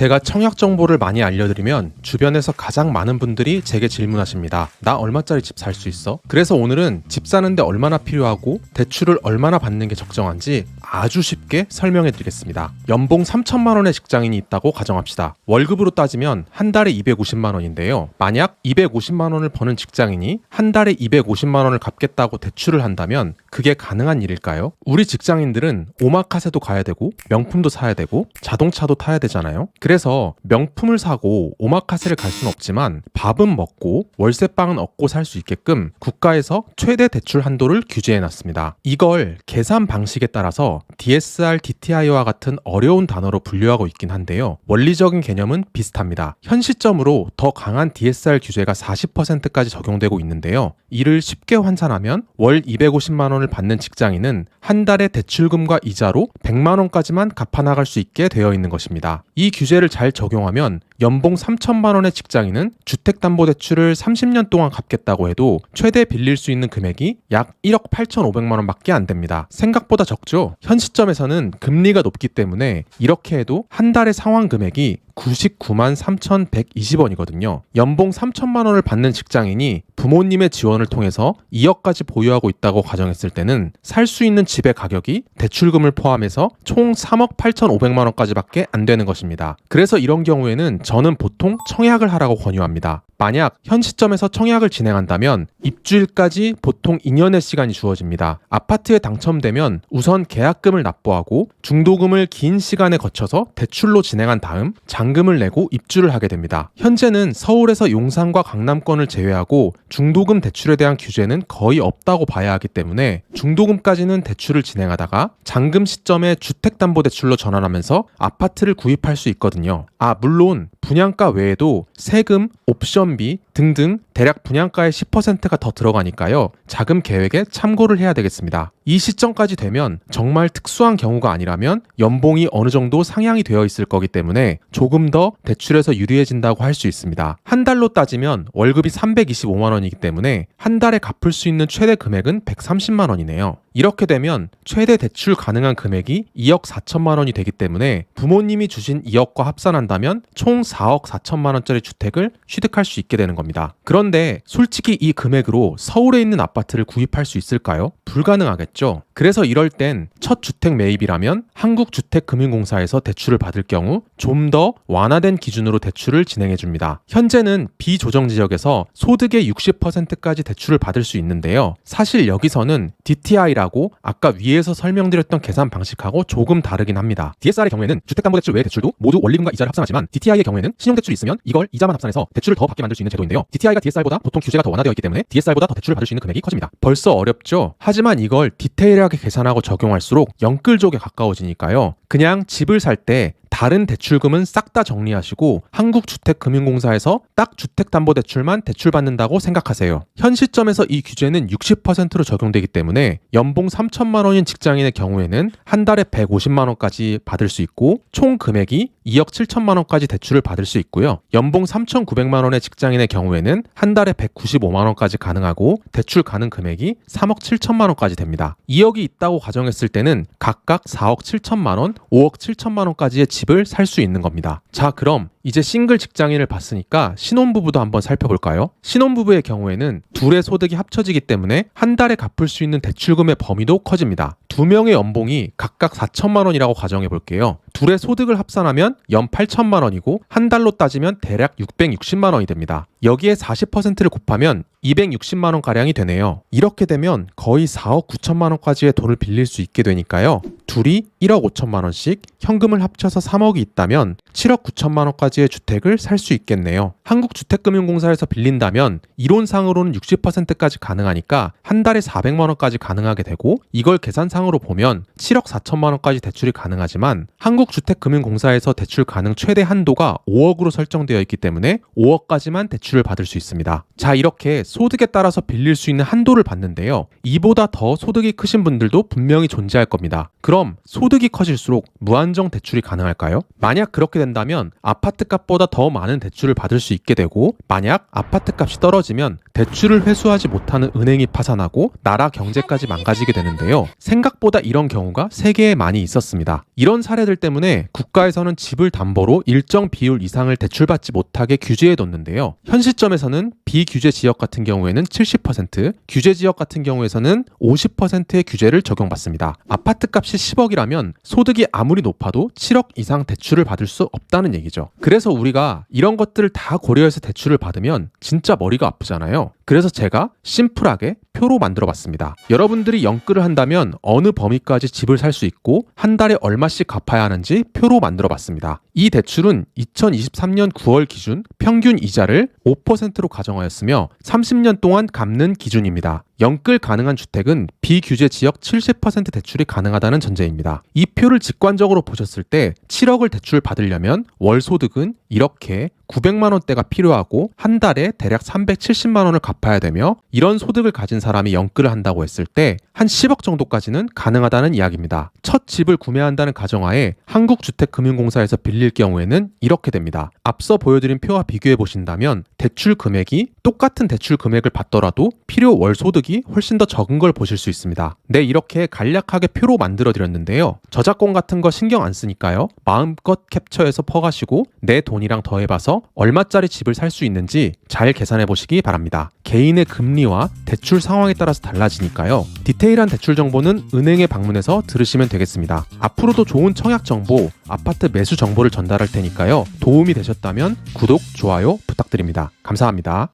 제가 청약 정보를 많이 알려드리면 주변에서 가장 많은 분들이 제게 질문하십니다. 나 얼마짜리 집 살 수 있어? 그래서 오늘은 집 사는데 얼마나 필요하고 대출을 얼마나 받는 게 적정한지 아주 쉽게 설명해 드리겠습니다. 연봉 3천만 원의 직장인이 있다고 가정합시다. 월급으로 따지면 한 달에 250만 원인데요. 만약 250만 원을 버는 직장인이 한 달에 250만 원을 갚겠다고 대출을 한다면 그게 가능한 일일까요? 우리 직장인들은 오마카세도 가야 되고 명품도 사야 되고 자동차도 타야 되잖아요. 그래서 명품을 사고 오마카세를 갈 수는 없지만 밥은 먹고 월세방은 얻고 살 수 있게끔 국가에서 최대 대출 한도를 규제해놨습니다. 이걸 계산 방식에 따라서 DSR, DTI와 같은 어려운 단어로 분류하고 있긴 한데요. 원리적인 개념은 비슷합니다. 현 시점으로 더 강한 DSR 규제가 40%까지 적용되고 있는데요. 이를 쉽게 환산하면 월 250만 원을 받는 직장인은 한 달에 대출금과 이자로 100만 원까지만 갚아나갈 수 있게 되어 있는 것입니다. 이 규제를 잘 적용하면 연봉 3천만 원의 직장인은 주택담보대출을 30년 동안 갚겠다고 해도 최대 빌릴 수 있는 금액이 약 1억 8,500만 원밖에 안 됩니다. 생각보다 적죠? 현 시점에서는 금리가 높기 때문에 이렇게 해도 한 달의 상환 금액이 99만 3,120원이거든요. 연봉 3천만 원을 받는 직장인이 부모님의 지원을 통해서 2억까지 보유하고 있다고 가정했을 때는 살 수 있는 집의 가격이 대출금을 포함해서 총 3억 8,500만 원까지밖에 안 되는 것입니다. 그래서 이런 경우에는 저는 보통 청약을 하라고 권유합니다. 만약 현 시점에서 청약을 진행한다면 입주일까지 보통 2년의 시간이 주어집니다. 아파트에 당첨되면 우선 계약금을 납부하고 중도금을 긴 시간에 거쳐서 대출로 진행한 다음 잔금을 내고 입주를 하게 됩니다. 현재는 서울에서 용산과 강남권을 제외하고 중도금 대출에 대한 규제는 거의 없다고 봐야 하기 때문에 중도금까지는 대출을 진행하다가 잔금 시점에 주택담보대출로 전환하면서 아파트를 구입할 수 있거든요. 물론 분양가 외에도 세금, 옵션비 등등 대략 분양가의 10%가 더 들어가니까요. 자금 계획에 참고를 해야 되겠습니다. 이 시점까지 되면 정말 특수한 경우가 아니라면 연봉이 어느 정도 상향이 되어 있을 거기 때문에 조금 더 대출에서 유리해진다고 할 수 있습니다. 한 달로 따지면 월급이 325만 원이기 때문에 한 달에 갚을 수 있는 최대 금액은 130만 원이네요. 이렇게 되면 최대 대출 가능한 금액이 2억 4천만 원이 되기 때문에 부모님이 주신 2억과 합산한다면 총 4억 4천만 원짜리 주택을 취득할 수 있게 되는 겁니다. 그런데 솔직히 이 금액으로 서울에 있는 아파트를 구입할 수 있을까요? 불가능하겠죠. 그래서 이럴 땐 첫 주택 매입이라면 한국주택금융공사에서 대출을 받을 경우 좀 더 완화된 기준으로 대출을 진행해 줍니다. 현재는 비조정 지역에서 소득의 60%까지 대출을 받을 수 있는데요. 사실 여기서는 DTI라고 아까 위에서 설명드렸던 계산 방식하고 조금 다르긴 합니다. DSR의 경우에는 주택담보대출 외의 대출도 모두 원리금과 이자를 합산하지만 DTI의 경우에는 신용대출이 있으면 이걸 이자만 합산해서 대출을 더 받게 만들 수 있는 제도인데요. DTI가 DSR보다 보통 규제가 더 완화되어 있기 때문에 DSR보다 더 대출을 받을 수 있는 금액이 커집니다. 벌써 어렵죠? 하지만 이걸 디테일하게 계산하고 적용할수록 영끌족에 가까워지니까요. 그냥 집을 살 때 다른 대출금은 싹 다 정리하시고 한국주택금융공사에서 딱 주택담보대출만 대출받는다고 생각하세요. 현 시점에서 이 규제는 60%로 적용되기 때문에 연봉 3천만 원인 직장인의 경우에는 한 달에 150만 원까지 받을 수 있고 총 금액이 2억 7천만 원까지 대출을 받을 수 있고요. 연봉 3,900만 원의 직장인의 경우에는 한 달에 195만 원까지 가능하고 대출 가능 금액이 3억 7천만 원까지 됩니다. 2억이 있다고 가정했을 때는 각각 4억 7천만 원, 5억 7천만 원까지의 집을 살 수 있는 겁니다. 자, 그럼 이제 싱글 직장인을 봤으니까 신혼부부도 한번 살펴볼까요? 신혼부부의 경우에는 둘의 소득이 합쳐지기 때문에 한 달에 갚을 수 있는 대출금의 범위도 커집니다. 두 명의 연봉이 각각 4천만 원이라고 가정해 볼게요. 둘의 소득을 합산하면 연 8천만 원이고 한 달로 따지면 대략 660만 원이 됩니다. 여기에 40%를 곱하면 260만 원가량이 되네요. 이렇게 되면 거의 4억 9천만 원까지의 돈을 빌릴 수 있게 되니까요. 둘이 1억 5천만 원씩 현금을 합쳐서 3억이 있다면 7억 9천만 원까지의 주택을 살 수 있겠네요. 한국주택금융공사에서 빌린다면 이론상으로는 60%까지 가능하니까 한 달에 400만 원까지 가능하게 되고 이걸 계산상으로 보면 7억 4천만 원까지 대출이 가능하지만 한국주택금융공사에서 대출 가능 최대 한도가 5억으로 설정되어 있기 때문에 5억까지만 대출을 받을 수 있습니다. 자, 이렇게 소득에 따라서 빌릴 수 있는 한도를 받는데요. 이보다 더 소득이 크신 분들도 분명히 존재할 겁니다. 그럼 소득이 커질수록 무한정 대출이 가능할까요? 만약 그렇게 된다면 아파트 값보다 더 많은 대출을 받을 수 있게 되고 만약 아파트 값이 떨어지면 대출을 회수하지 못하는 은행이 파산하고 나라 경제까지 망가지게 되는데요. 생각보다 이런 경우가 세계에 많이 있었습니다. 이런 사례들 때문에 국가에서는 집을 담보로 일정 비율 이상을 대출받지 못하게 규제해뒀는데요. 현 시점에서는 비규제 지역 같은 경우에는 70%, 규제 지역 같은 경우에서는 50%의 규제를 적용받습니다. 아파트 값이 10억이라면 소득이 아무리 높아도 7억 이상 대출을 받을 수 없다는 얘기죠. 그래서 우리가 이런 것들을 다 고려해서 대출을 받으면 진짜 머리가 아프잖아요. 그래서 제가 심플하게 표로 만들어 봤습니다. 여러분들이 영끌을 한다면 어느 범위까지 집을 살 수 있고 한 달에 얼마씩 갚아야 하는지 표로 만들어 봤습니다. 이 대출은 2023년 9월 기준 평균 이자를 5%로 가정하였으며 30년 동안 갚는 기준입니다. 영끌 가능한 주택은 비규제 지역 70% 대출이 가능하다는 전제입니다. 이 표를 직관적으로 보셨을 때 7억을 대출 받으려면 월 소득은 이렇게 900만 원대가 필요하고 한 달에 대략 370만 원을 갚아야 되며 이런 소득을 가진 사람이 영끌을 한다고 했을 때 한 10억 정도까지는 가능하다는 이야기입니다. 첫 집을 구매한다는 가정하에 한국주택금융공사에서 빌릴 경우에는 이렇게 됩니다. 앞서 보여드린 표와 비교해 보신다면 대출 금액이 똑같은 대출 금액을 받더라도 필요 월 소득이 훨씬 더 적은 걸 보실 수 있습니다. 네, 이렇게 간략하게 표로 만들어 드렸는데요. 저작권 같은 거 신경 안 쓰니까요. 마음껏 캡처해서 퍼가시고 내 돈이랑 더해봐서 얼마짜리 집을 살 수 있는지 잘 계산해 보시기 바랍니다. 개인의 금리와 대출 상황에 따라서 달라지니까요. 디테일한 대출 정보는 은행에 방문해서 들으시면 되겠습니다. 앞으로도 좋은 청약 정보, 아파트 매수 정보를 전달할 테니까요. 도움이 되셨다면 구독, 좋아요 부탁드립니다. 감사합니다.